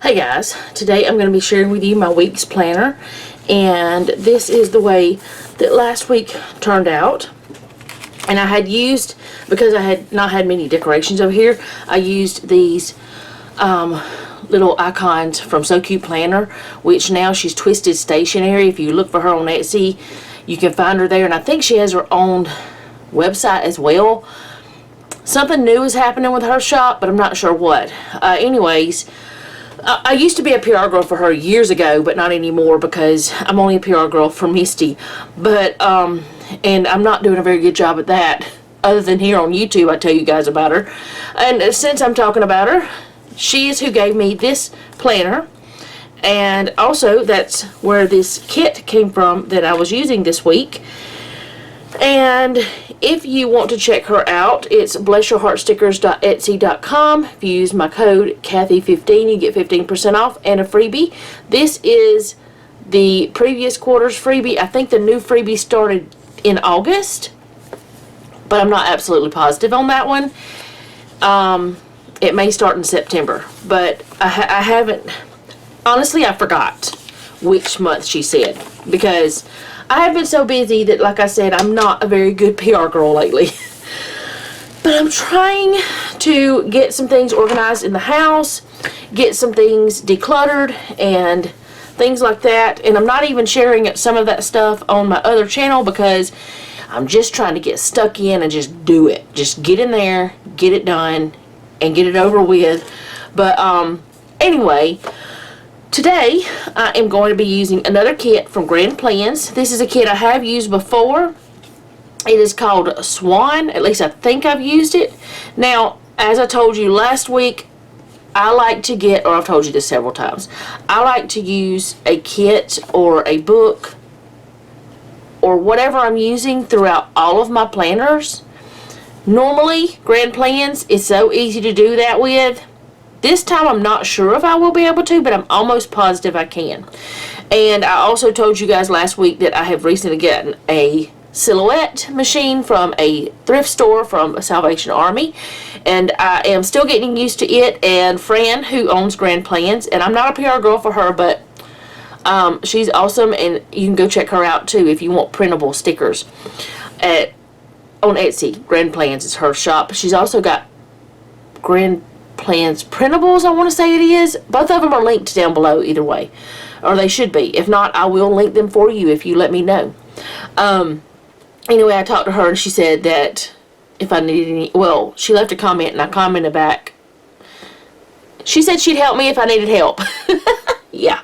Hey guys, today I'm going to be sharing with you my week's planner, and this is the way that last week turned out. And I had used, because I had not had many decorations over here, I used these little icons from So Cute Planner, which now she's Twisted Stationery. If you look for her on Etsy, you can find her there, and I think she has her own website as well. Something new is happening with her shop, but I'm not sure what. Anyways, I used to be a PR girl for her years ago, but not anymore because I'm only a PR girl for Misty. But, and I'm not doing a very good job at that, other than here on YouTube I tell you guys about her. And since I'm talking about her, she is who gave me this planner. And also, that's where this kit came from that I was using this week. And if you want to check her out, it's blessyourheartstickers.etsy.com. If you use my code Kathy15, you get 15% off and a freebie. This is the previous quarter's freebie. I think the new freebie started in August, but I'm not absolutely positive on that one. It may start in September, but I haven't, honestly I forgot which month she said, because I have been so busy that, like I said, I'm not a very good PR girl lately. But I'm trying to get some things organized in the house, get some things decluttered, and things like that. And I'm not even sharing some of that stuff on my other channel because I'm just trying to get stuck in and just do it. Just get in there, get it done, and get it over with. But anyway, today I am going to be using another kit from Grand Plans. This is a kit I have used before. It is called Swan. At least I think I've used it. Now, as I told you last week, I like to get, or I've told you this several times, I like to use a kit or a book or whatever I'm using throughout all of my planners. Normally, Grand Plans is so easy to do that with. This time I'm not sure if I will be able to, but I'm almost positive I can. And I also told you guys last week that I have recently gotten a silhouette machine from a thrift store from Salvation Army. And I am still getting used to it. And Fran, who owns Grand Plans, and I'm not a PR girl for her, but she's awesome, and you can go check her out too if you want printable stickers. On Etsy, Grand Plans is her shop. She's also got Grand Plans printables, I want to say it is. Both of them are linked down below either way, or they should be. If not, I will link them for you if you let me know. Anyway, I talked to her and she said that if I needed any, well, she left a comment and I commented back. She said she'd help me if I needed help. Yeah.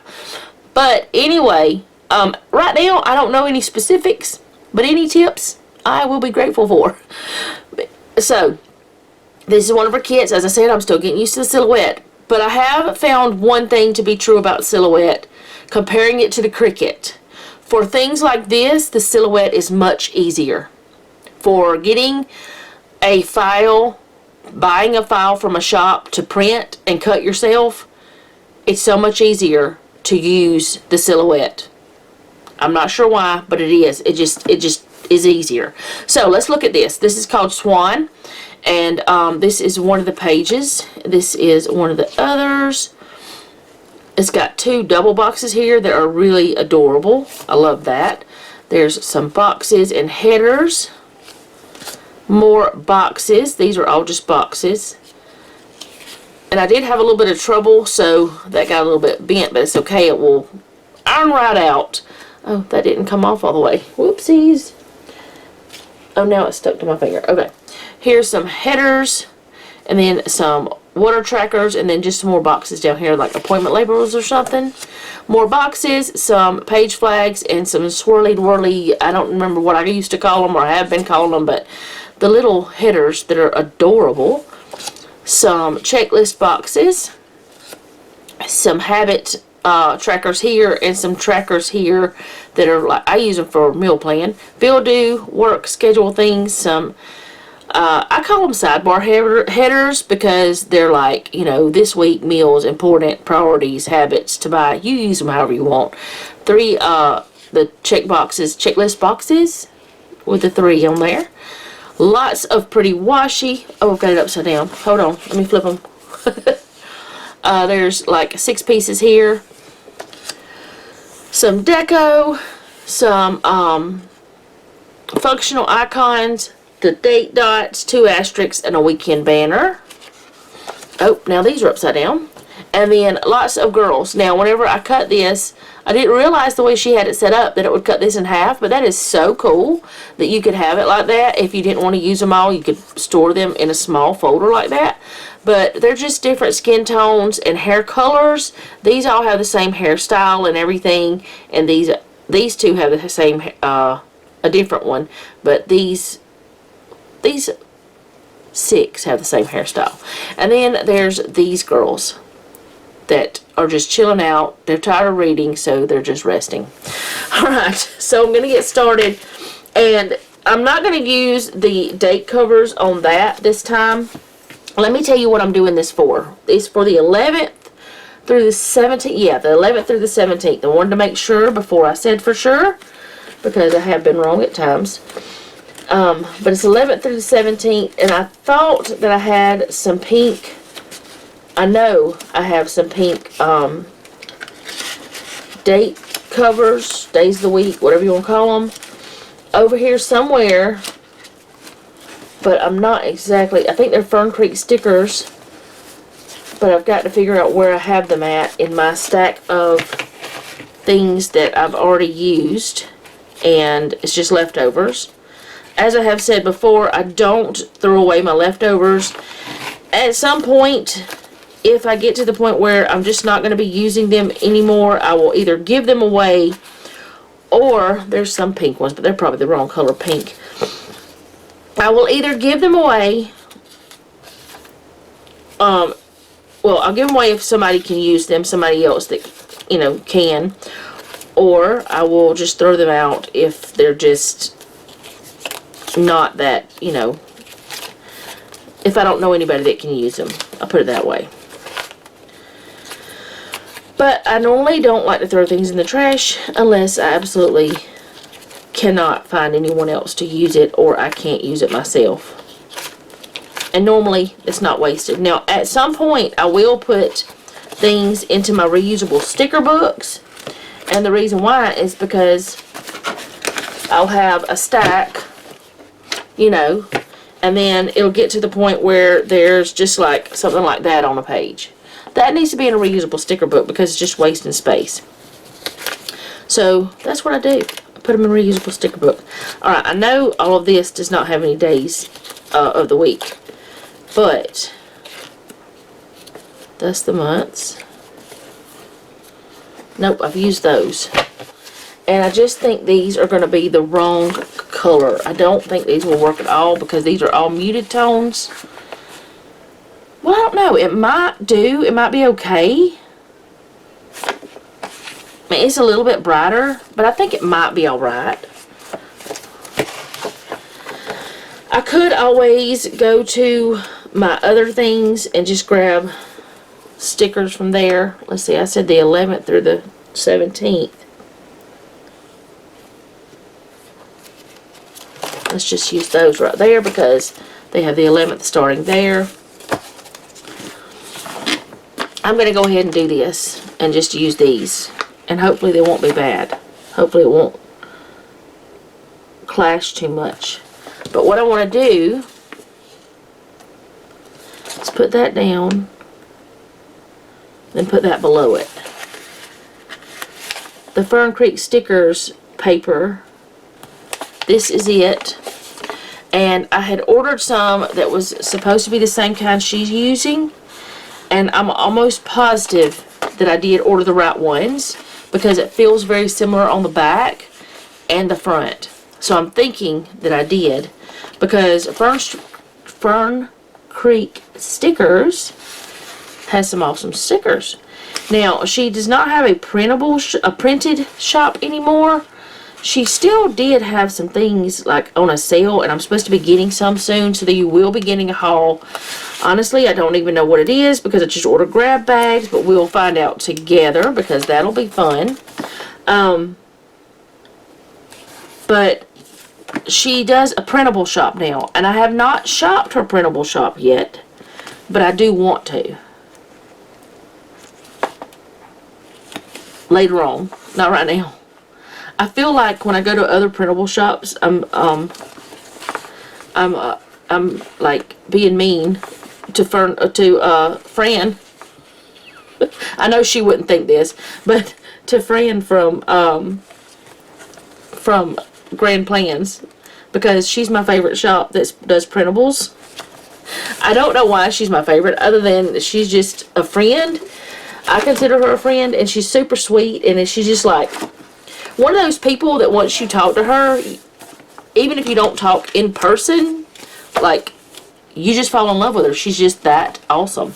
But anyway, right now I don't know any specifics, but any tips I will be grateful for. So, this is one of her kits. As I said, I'm still getting used to the silhouette. But I have found one thing to be true about silhouette, comparing it to the Cricut. For things like this, the silhouette is much easier. For getting a file, buying a file from a shop to print and cut yourself, it's so much easier to use the silhouette. I'm not sure why, but it is. It just is easier. So let's look at this. This is called Swan. And this is one of the pages. This is one of the others. It's got two double boxes here that are really adorable. I love that. There's some boxes and headers. More boxes. These are all just boxes. And I did have a little bit of trouble, so that got a little bit bent, but it's okay. It will iron right out. Oh, that didn't come off all the way. Whoopsies. Oh, now it's stuck to my finger. Okay. Here's some headers, and then some water trackers, and then just some more boxes down here, like appointment labels or something. More boxes, some page flags, and some swirly whirly, I don't remember what I used to call them, or I have been calling them, but the little headers that are adorable. Some checklist boxes, some habit trackers here, and some trackers here that are like, I use them for meal plan, bill due, work schedule things, some I call them sidebar headers because they're like, you know, this week meals, important, priorities, habits to buy. You use them however you want. The checklist boxes with the 3 on there. Lots of pretty washi. Oh, I've got it upside down. Hold on, let me flip them. There's like 6 pieces here. Some deco, some functional icons, the date dots, 2 asterisks, and a weekend banner. Oh, now these are upside down. And then lots of girls. Now, whenever I cut this, I didn't realize the way she had it set up that it would cut this in half, but that is so cool that you could have it like that. If you didn't want to use them all, you could store them in a small folder like that. But they're just different skin tones and hair colors. These all have the same hairstyle and everything, and these two have the same, a different one, but these 6 have the same hairstyle. And then there's these girls that are just chilling out. They're tired of reading, so they're just resting. Alright, so I'm going to get started. And I'm not going to use the date covers on that this time. Let me tell you what I'm doing this for. It's for the 11th through the 17th. Yeah, the 11th through the 17th. I wanted to make sure before I said for sure, because I have been wrong at times. But it's 11th through the 17th, and I thought that I had some pink. I know I have some pink date covers, days of the week, whatever you want to call them, over here somewhere. But I'm not exactly, I think they're Fern Creek stickers, but I've got to figure out where I have them at in my stack of things that I've already used, and it's just leftovers. As I have said before, I don't throw away my leftovers. At some point, if I get to the point where I'm just not going to be using them anymore, I will either give them away, or there's some pink ones, but they're probably the wrong color pink. I will either give them away, well, I'll give them away if somebody can use them, somebody else that, you know, can, or I will just throw them out if they're just not that, you know, if I don't know anybody that can use them. I'll put it that way. But I normally don't like to throw things in the trash unless I absolutely cannot find anyone else to use it, or I can't use it myself. And normally it's not wasted. Now, at some point I will put things into my reusable sticker books, and the reason why is because I'll have a stack, you know, and then it'll get to the point where there's just like something like that on a page. That needs to be in a reusable sticker book because it's just wasting space. So that's what I do. I put them in a reusable sticker book. Alright, I know all of this does not have any days of the week, but that's the months. Nope, I've used those. And I just think these are going to be the wrong color. I don't think these will work at all because these are all muted tones. Well, I don't know. It might do. It might be okay. I mean, it's a little bit brighter, but I think it might be alright. I could always go to my other things and just grab stickers from there. Let's see, I said the 11th through the 17th. Let's just use those right there because they have the 11th starting there. I'm going to go ahead and do this and just use these. And hopefully they won't be bad. Hopefully it won't clash too much. But what I want to do is put that down, then put that below it. The Fern Creek stickers paper, this is it. And I had ordered some that was supposed to be the same kind she's using, and I'm almost positive that I did order the right ones because it feels very similar on the back and the front. So I'm thinking that I did, because Fern Creek stickers has some awesome stickers. Now, she does not have a printed shop anymore. She still did have some things like on a sale, and I'm supposed to be getting some soon, so that you will be getting a haul. Honestly, I don't even know what it is because I just ordered grab bags, but we'll find out together because that'll be fun. But she does a printable shop now, and I have not shopped her printable shop yet, but I do want to. later on, not right now. I feel like when I go to other printable shops, I'm like being mean to Fran. I know she wouldn't think this, but to Fran from Grand Plans, because she's my favorite shop that does printables. I don't know why she's my favorite, other than she's just a friend. I consider her a friend, and she's super sweet, and she's just like one of those people that once you talk to her, even if you don't talk in person, like, you just fall in love with her. She's just that awesome.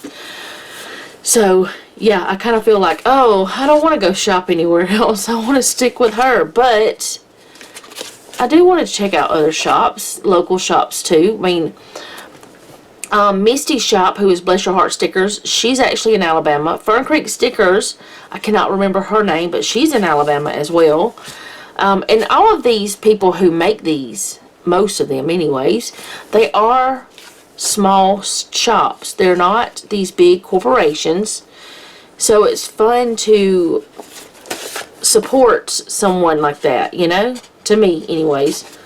So, yeah, I kind of feel like, oh, I don't want to go shop anywhere else. I want to stick with her, but I do want to check out other shops, local shops too. I mean, Misty's shop, who is Bless Your Heart Stickers, she's actually in Alabama. Fern Creek Stickers, I cannot remember her name, but she's in Alabama as well. And all of these people who make these, most of them anyways, they are small shops. They're not these big corporations. So it's fun to support someone like that, you know? To me, anyways.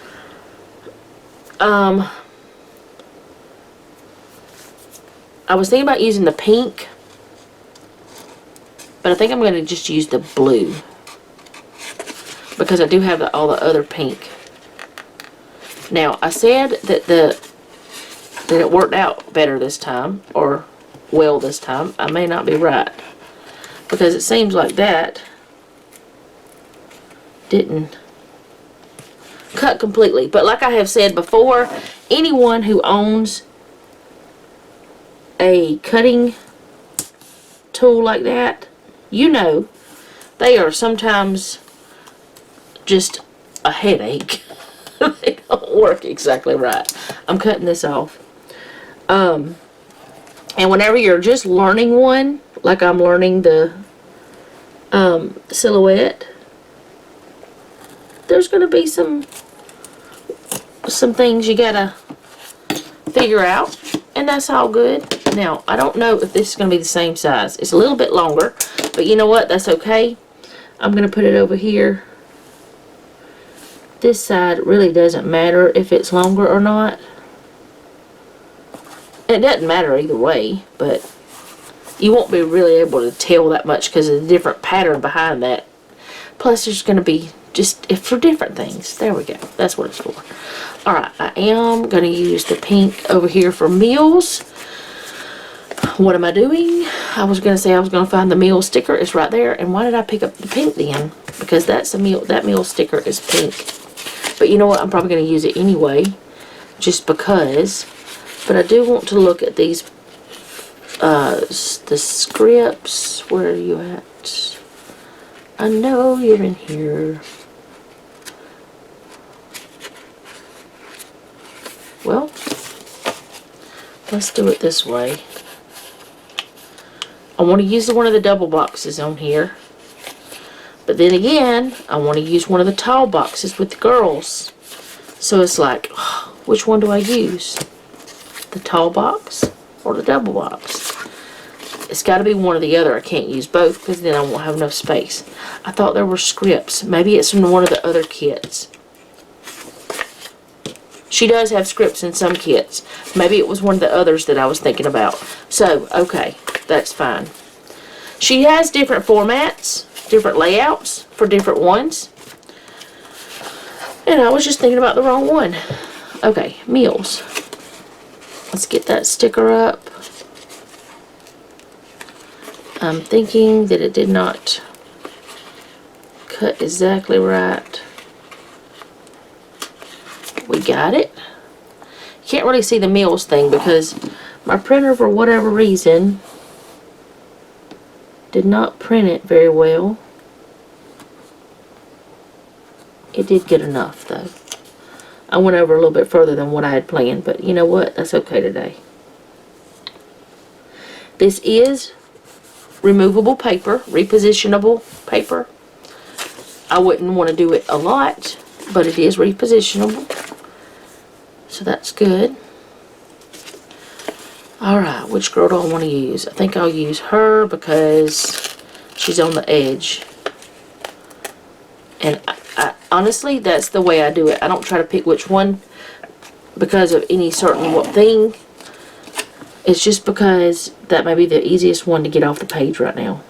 I was thinking about using the pink, but I think I'm going to just use the blue, because I do have all the other pink. Now, I said that it worked out better this time, or well this time. I may not be right, because it seems like that didn't cut completely. But like I have said before, anyone who owns a cutting tool like that, you know, they are sometimes just a headache. They don't work exactly right. I'm cutting this off. And whenever you're just learning one, like I'm learning the silhouette, there's going to be some things you gotta figure out, and that's all good. Now, I don't know if this is going to be the same size. It's a little bit longer, but you know what? That's okay. I'm going to put it over here. This side really doesn't matter if it's longer or not. It doesn't matter either way, but you won't be really able to tell that much because of the different pattern behind that. Plus, there's going to be just for different things. There we go. That's what it's for. Alright, I am going to use the pink over here for meals. What am I doing? I was going to say I was going to find the meal sticker. It's right there. And why did I pick up the pink then? Because that's a meal. That meal sticker is pink. But you know what? I'm probably going to use it anyway, just because. But I do want to look at these, the scripts. Where are you at? I know you're in here. Well, let's do it this way. I want to use one of the double boxes on here. But then again, I want to use one of the tall boxes with the girls. So it's like, which one do I use? The tall box or the double box? It's got to be one or the other. I can't use both because then I won't have enough space. I thought there were scripts. Maybe it's from one of the other kits. She does have scripts in some kits. Maybe it was one of the others that I was thinking about. So, okay, that's fine. She has different formats, different layouts for different ones. And I was just thinking about the wrong one. Okay, meals. Let's get that sticker up. I'm thinking that it did not cut exactly right. We got it. Can't really see the meals thing because my printer, for whatever reason, did not print it very well. It did get enough though. I went over a little bit further than what I had planned, but you know what? That's okay today. This is removable paper, repositionable paper. I wouldn't want to do it a lot, but it is repositionable. So that's good. Alright, which girl do I want to use? I think I'll use her because she's on the edge. And honestly, that's the way I do it. I don't try to pick which one because of any certain thing. It's just because that may be the easiest one to get off the page right now.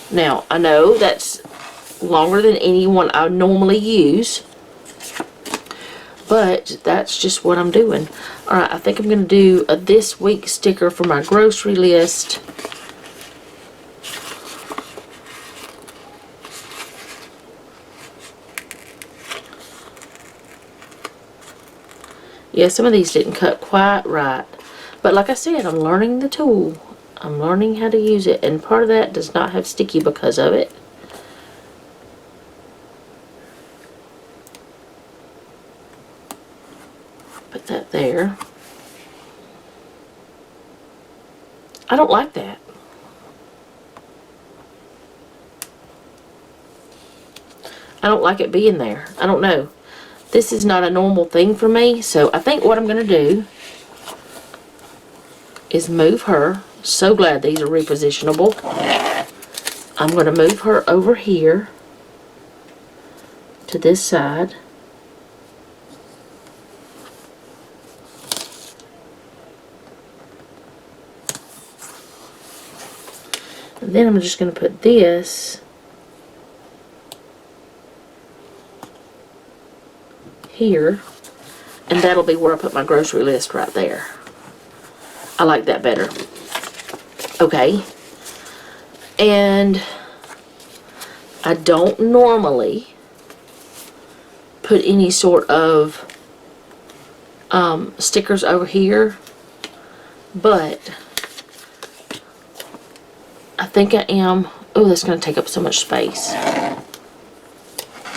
Now, I know that's longer than any one I normally use, but that's just what I'm doing. Alright, I think I'm going to do a this week sticker for my grocery list. Yeah, some of these didn't cut quite right. But like I said, I'm learning the tool. I'm learning how to use it. And part of that does not have sticky because of it. Put that there. I don't like that. I don't like it being there. I don't know. This is not a normal thing for me, so I think what I'm going to do is move her. So glad these are repositionable. I'm going to move her over here to this side. And then I'm just going to put this here, and that'll be where I put my grocery list right there. I like that better. Okay. And I don't normally put any sort of stickers over here, but I think I am. Oh, that's going to take up so much space.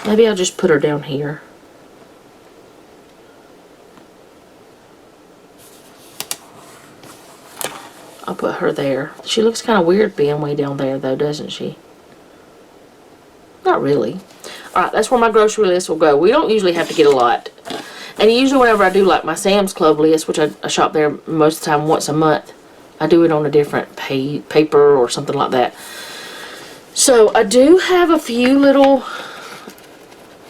Maybe I'll just put her down here. I'll put her there. She looks kind of weird being way down there, though, doesn't she? Not really. Alright, that's where my grocery list will go. We don't usually have to get a lot. And usually whenever I do like my Sam's Club list, which I shop there most of the time once a month, I do it on a different paper or something like that. So I do have a few little,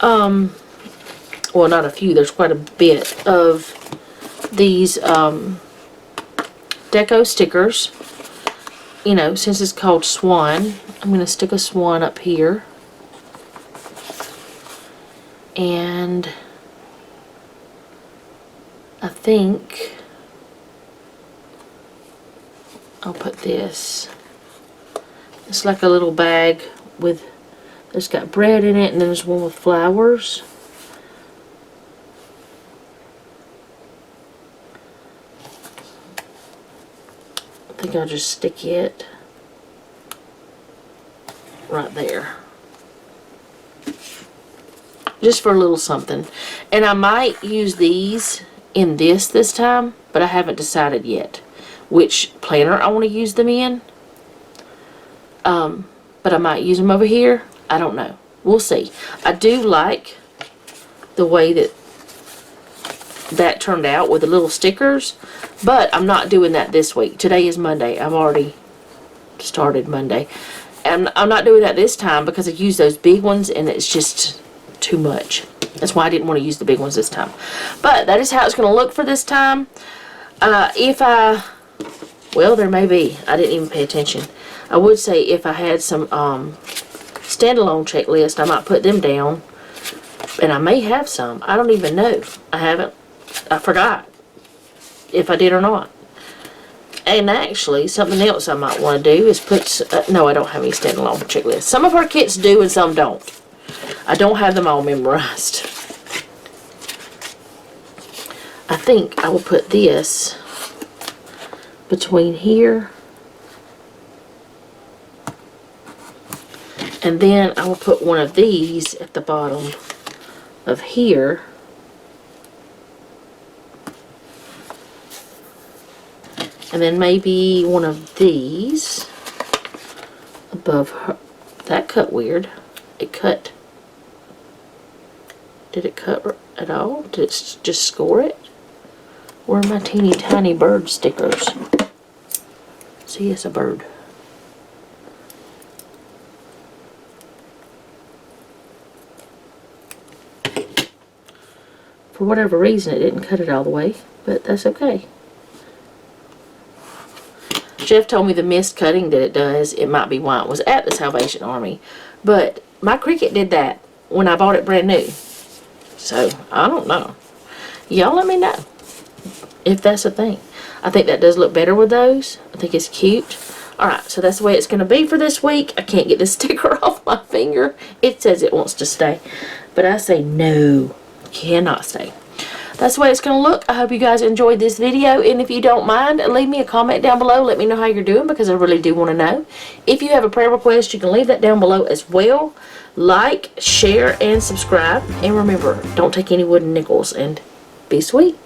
well, not a few, there's quite a bit of these deco stickers. You know, since it's called Swan, I'm going to stick a swan up here. And I think I'll put this. It's like a little bag with, there's got bread in it, and then there's one with flowers. I think I'll just stick it right there. Just for a little something. And I might use these in this time, but I haven't decided yet which planner I want to use them in. But I might use them over here. I don't know. We'll see. I do like the way that turned out with the little stickers, but I'm not doing that this week. Today is Monday. I've already started Monday. And I'm not doing that this time because I used those big ones and it's just too much. That's why I didn't want to use the big ones this time. But that is how it's going to look for this time. Well, there may be. I didn't even pay attention. I would say if I had some standalone checklist, I might put them down. And I may have some. I don't even know. I forgot if I did or not. And actually, something else I might want to do is put... no, I don't have any standalone checklists. Some of our kits do and some don't. I don't have them all memorized. I think I will put this between here. And then I will put one of these at the bottom of here. And then maybe one of these above her. That cut weird. It cut. Did it cut at all? Did it just score it? Where are my teeny tiny bird stickers? See, it's a bird. For whatever reason, it didn't cut it all the way, but that's okay. Jeff told me the mist cutting that it does, it might be why it was at the Salvation Army. But my Cricut did that when I bought it brand new. So, I don't know. Y'all let me know if that's a thing. I think that does look better with those. I think it's cute. Alright, so that's the way it's going to be for this week. I can't get this sticker off my finger. It says it wants to stay. But I say no. Cannot stay. That's the way it's going to look. I hope you guys enjoyed this video. And if you don't mind, leave me a comment down below. Let me know how you're doing because I really do want to know. If you have a prayer request, you can leave that down below as well. Like, share, and subscribe. And remember, don't take any wooden nickels and be sweet.